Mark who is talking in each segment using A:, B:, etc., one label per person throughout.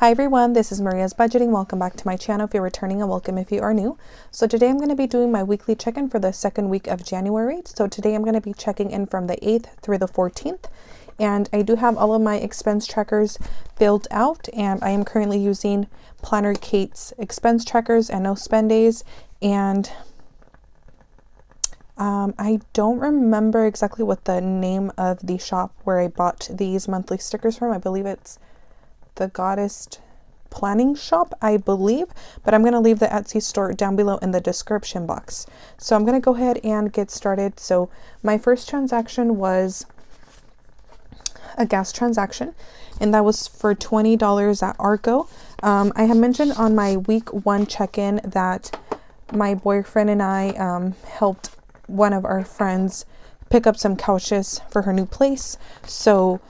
A: Hi everyone, this is Maria's Budgeting. Welcome back to my channel if you're returning, and welcome if you are new. So today I'm going to be doing my weekly check-in for the second week of January. So today I'm going to be checking in from the 8th through the 14th. And I do have all of my expense trackers filled out, and I am currently using Planner Kate's expense trackers and no spend days. And I don't remember exactly what the name of the shop where I bought these monthly stickers from. I believe it's the Goddess Planning Shop, I believe, but I'm going to leave the Etsy store down below in the description box. So I'm going to go ahead and get started. So my first transaction was a gas transaction, and that was for $20 at Arco. I have mentioned on my week one check-in that my boyfriend and I helped one of our friends pick up some couches for her new place. So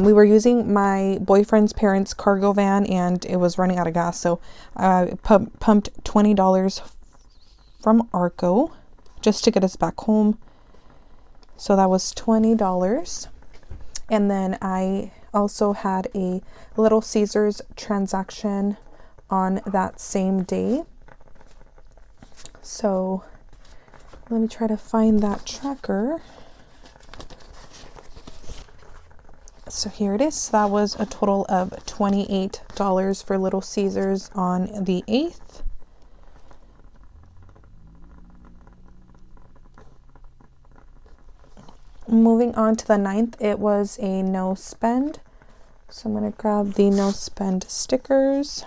A: we were using my boyfriend's parents' cargo van, and it was running out of gas. So I pumped $20 from Arco just to get us back home. So that was $20. And then I also had a Little Caesars transaction on that same day. So let me try to find that tracker. So here it is. That was a total of $28 for Little Caesars on the 8th. Moving on to the 9th, it was a no spend. So I'm going to grab the no spend stickers.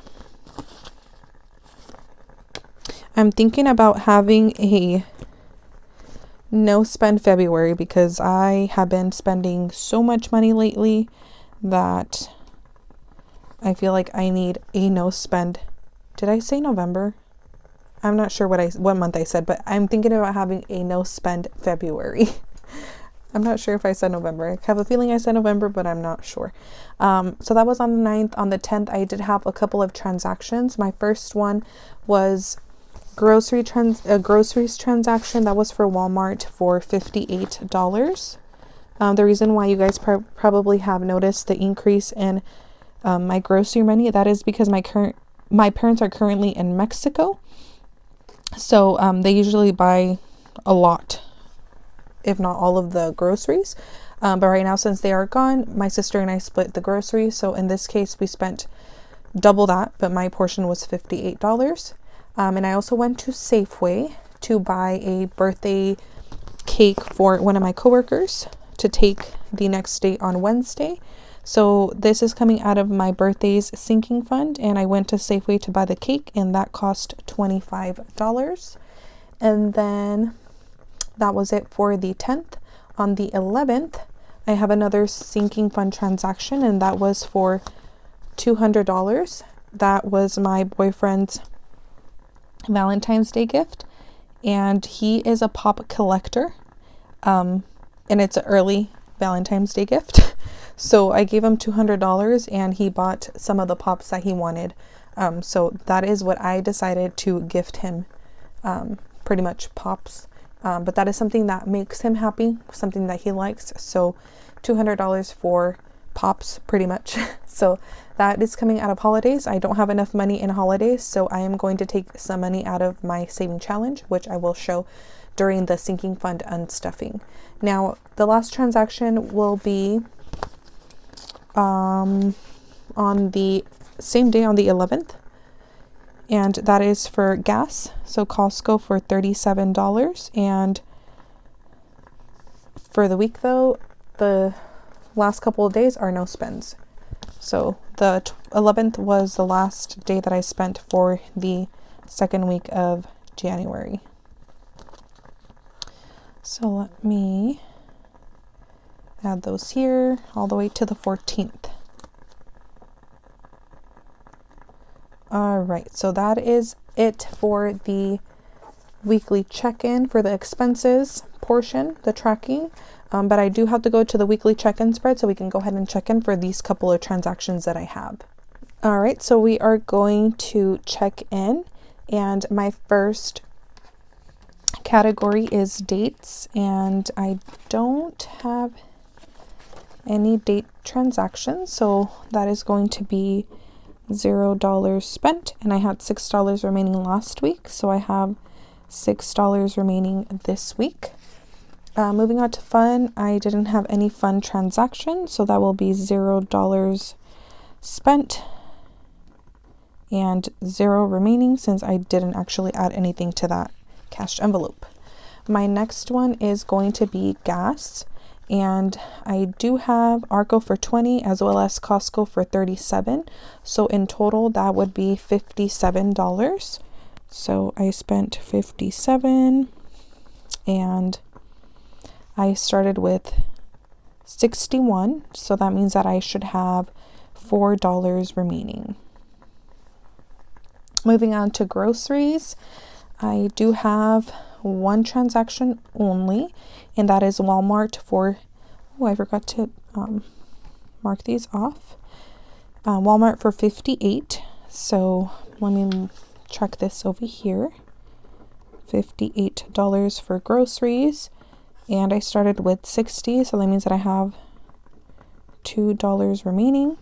A: I'm thinking about having a no spend February because I have been spending so much money lately that I feel like I need a no spend. Did I say November? I'm not sure what month I said, but I'm thinking about having a no spend February. I'm not sure if I said November. I have a feeling I said November, but I'm not sure. So that was on the 9th. On the 10th, I did have a couple of transactions. My first one was groceries transaction. That was for Walmart for $58. The reason why you guys probably have noticed the increase in my grocery money, that is because my parents are currently in Mexico. So they usually buy a lot, if not all of the groceries. But right now, since they are gone, my sister and I split the groceries. So in this case, we spent double that, but my portion was $58. And I also went to Safeway to buy a birthday cake for one of my coworkers to take the next day on Wednesday. So this is coming out of my birthday's sinking fund, and I went to Safeway to buy the cake, and that cost $25. And then that was it for the 10th. On the 11th, I have another sinking fund transaction, and that was for $200. That was my boyfriend's Valentine's Day gift, and he is a pop collector, and it's an early Valentine's Day gift. So I gave him $200, and he bought some of the pops that he wanted. So that is what I decided to gift him, pretty much pops. But that is something that makes him happy, something that he likes. So $200 for pops, pretty much. So that is coming out of holidays. I don't have enough money in holidays, so I am going to take some money out of my saving challenge, which I will show during the sinking fund unstuffing. Now, the last transaction will be on the same day, on the 11th, and that is for gas. So Costco for $37, and for the week though, the last couple of days are no spends. So the 11th was the last day that I spent for the second week of January. So let me add those here all the way to the 14th. All right, so that is it for the weekly check-in for the expenses portion, the tracking. But I do have to go to the weekly check-in spread, so we can go ahead and check in for these couple of transactions that I have. All right, so we are going to check in, and my first category is dates, and I don't have any date transactions. So that is going to be $0 spent, and I had $6 remaining last week, so I have $6 remaining this week. Moving on to fun, I didn't have any fun transactions, so that will be $0 spent and 0 remaining since I didn't actually add anything to that cash envelope. My next one is going to be gas, and I do have Arco for 20 as well as Costco for 37. So in total that would be $57. So I spent 57 and I started with 61. So that means that I should have $4 remaining. Moving on to groceries, I do have one transaction only, and that is Walmart for, oh, I forgot to mark these off. Walmart for 58. So let me check this over here. $58 for groceries, and I started with 60, so that means that I have $2 remaining.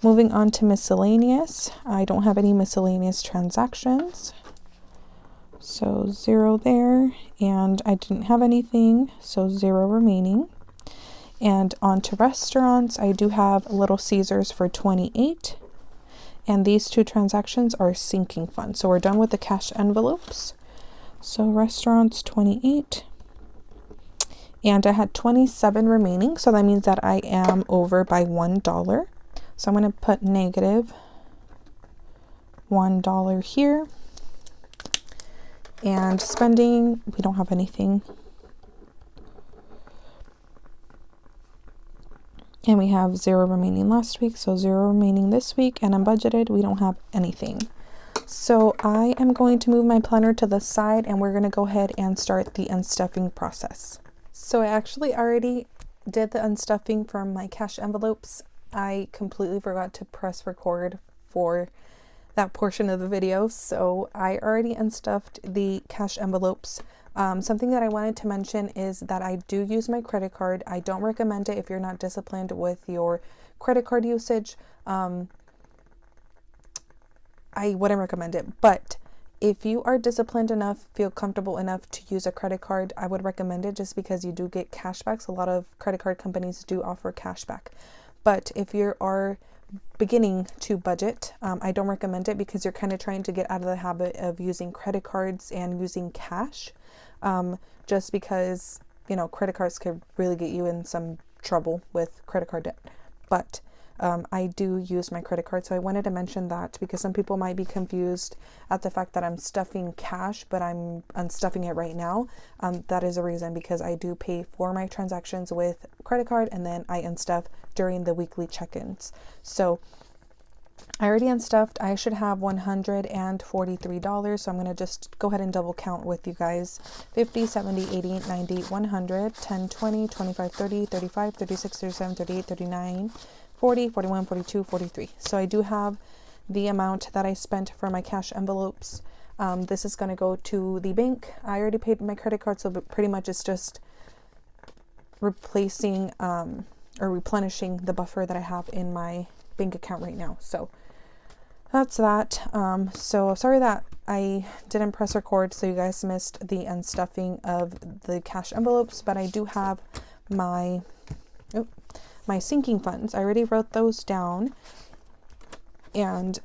A: Moving on to miscellaneous, I don't have any miscellaneous transactions, so 0 there, and I didn't have anything, so 0 remaining. And on to restaurants, I do have Little Caesars for 28, and these two transactions are sinking funds. So we're done with the cash envelopes. So restaurants 28, and I had 27 remaining, so that means that I am over by $1. So I'm going to put negative $1 here. And spending, we don't have anything. And we have 0 remaining last week, so 0 remaining this week, and unbudgeted, we don't have anything. So I am going to move my planner to the side, and we're going to go ahead and start the unstuffing process. So I actually already did the unstuffing from my cash envelopes. I completely forgot to press record for that portion of the video, so I already unstuffed the cash envelopes. Something that I wanted to mention is that I do use my credit card. I don't recommend it if you're not disciplined with your credit card usage. I wouldn't recommend it, but if you are disciplined enough, feel comfortable enough to use a credit card, I would recommend it just because you do get cashbacks. A lot of credit card companies do offer cashback. But if you are beginning to budget, I don't recommend it because you're kind of trying to get out of the habit of using credit cards and using cash, just because, you know, credit cards could really get you in some trouble with credit card debt. But I do use my credit card, so I wanted to mention that because some people might be confused at the fact that I'm stuffing cash, but I'm unstuffing it right now. That is a reason, because I do pay for my transactions with credit card, and then I unstuff during the weekly check-ins. So I already unstuffed. I should have $143, so I'm going to just go ahead and double count with you guys. 50, 70, 80, 90, 100, 10, 20, 25, 30, 35, 36, 37, 38, 39, 40, 41, 42, 43. So I do have the amount that I spent for my cash envelopes. This is going to go to the bank. I already paid my credit card, so pretty much it's just replacing or replenishing the buffer that I have in my bank account right now. So that's that. So sorry that I didn't press record, so you guys missed the unstuffing of the cash envelopes, but I do have my sinking funds. I already wrote those down, and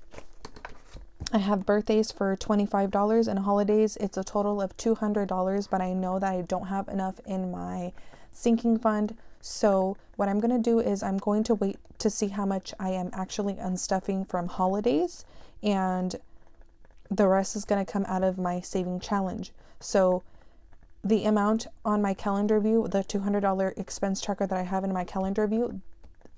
A: I have birthdays for $25 and holidays. It's a total of $200, but I know that I don't have enough in my sinking fund. So what I'm going to do is I'm going to wait to see how much I am actually unstuffing from holidays, and the rest is going to come out of my saving challenge. So the amount on my calendar view, the $200 expense tracker that I have in my calendar view,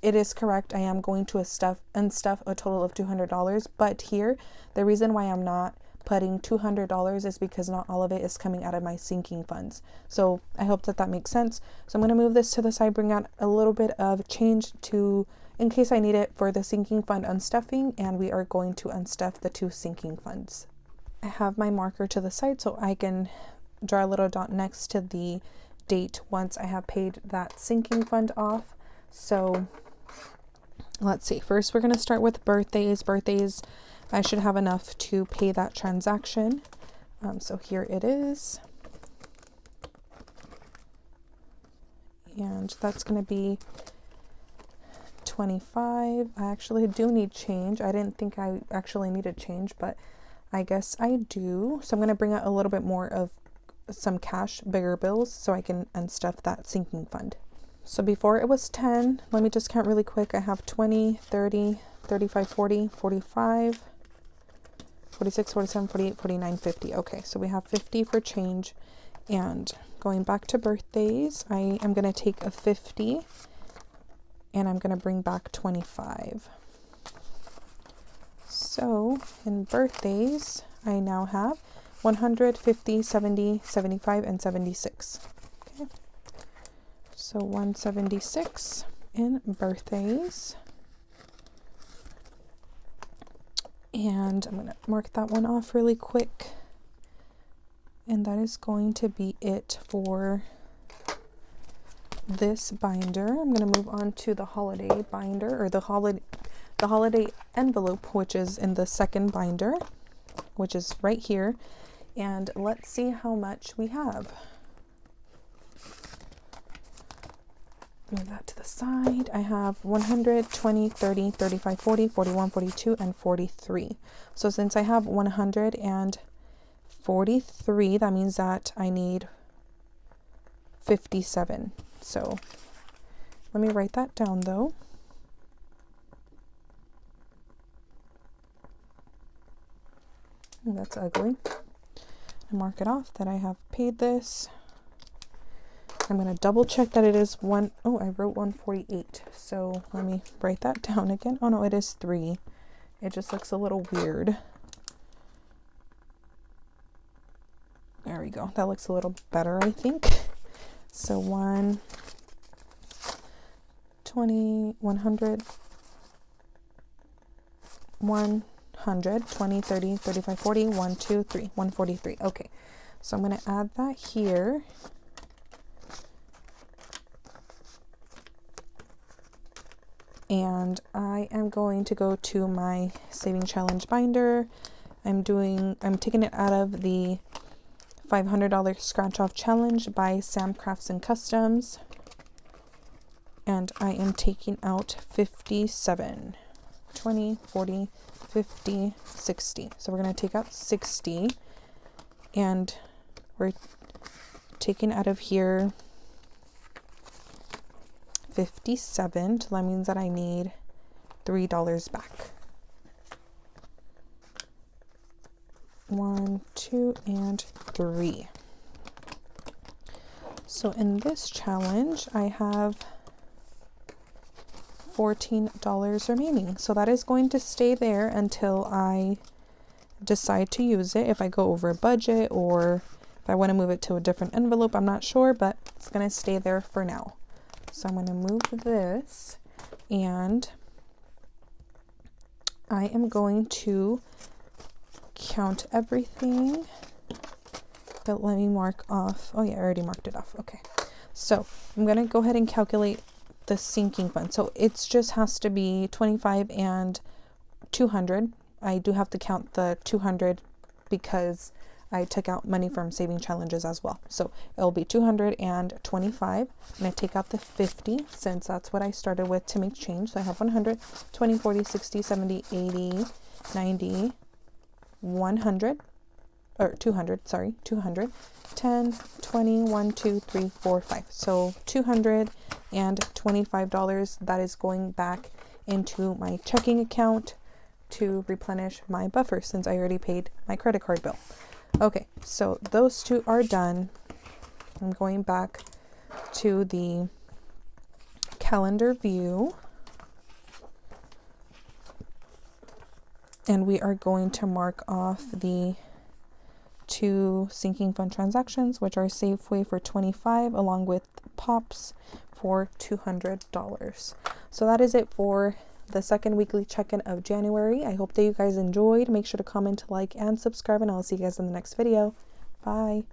A: it is correct. I am going to unstuff a total of $200, but here, the reason why I'm not putting $200 is because not all of it is coming out of my sinking funds. So I hope that that makes sense. So I'm going to move this to the side, bring out a little bit of change to, in case I need it for the sinking fund unstuffing, and we are going to unstuff the 2 sinking funds. I have my marker to the side so I can draw a little dot next to the date once I have paid that sinking fund off. So let's see. First, we're going to start with birthdays. Birthdays, I should have enough to pay that transaction. So here it is. And that's going to be 25. I actually do need change. I didn't think I actually needed change, but I guess I do. So I'm going to bring out a little bit more of some cash, bigger bills, so I can unstuff that sinking fund. So before it was 10, let me just count really quick. I have 20, 30, 35, 40, 45, 46, 47, 48, 49, 50. Okay, so we have 50 for change. And going back to birthdays, I am going to take a 50 and I'm going to bring back 25. So in birthdays, I now have 100, 50, 70, 75, and 76. Okay. So 176 in birthdays. And I'm going to mark that one off really quick. And that is going to be it for this binder. I'm going to move on to the holiday binder, or the holiday envelope, which is in the second binder, which is right here. And let's see how much we have. Move that to the side. I have 100, 20, 30, 35, 40, 41, 42, and 43. So since I have 143, that means that I need 57. So let me write that down though. And that's ugly. I mark it off that I have paid this. I'm going to double check that it is I wrote 148. So let me write that down again. Oh no, it is 3. It just looks a little weird. There we go. That looks a little better, I think. So 120, 100, 100, 20, 30, 35, 40, 1, 2, 3, 143. Okay. So I'm going to add that here. And I am going to go to my saving challenge binder. I'm taking it out of the $500 scratch off challenge by Sam Crafts and Customs. And I am taking out 57, 20, 40, 50, 60. So we're going to take out 60 and we're taking out of here 57. So that means that I need $3 back. 1, 2, and 3. So in this challenge, I have $14 remaining. So that is going to stay there until I decide to use it. If I go over budget or if I want to move it to a different envelope, I'm not sure, but it's going to stay there for now. So I'm going to move this and I am going to count everything, but let me mark off. Oh yeah, I already marked it off. Okay. So I'm going to go ahead and calculate the sinking fund. So it just has to be 25 and 200. I do have to count the 200 because I took out money from saving challenges as well. So it'll be 225. I'm going to take out the 50 since that's what I started with to make change. So I have 100, 20, 40, 60, 70, 80, 90, 100, or 200, sorry, 200, 10, 20, 1, 2, 3, 4, 5. So $225, that is going back into my checking account to replenish my buffer since I already paid my credit card bill. Okay, so those two are done. I'm going back to the calendar view. And we are going to mark off the 2 sinking fund transactions, which are Safeway for $25 along with Pops for $200. So that is it for the second weekly check-in of January. I hope that you guys enjoyed. Make sure to comment, like, and subscribe, and I'll see you guys in the next video. Bye.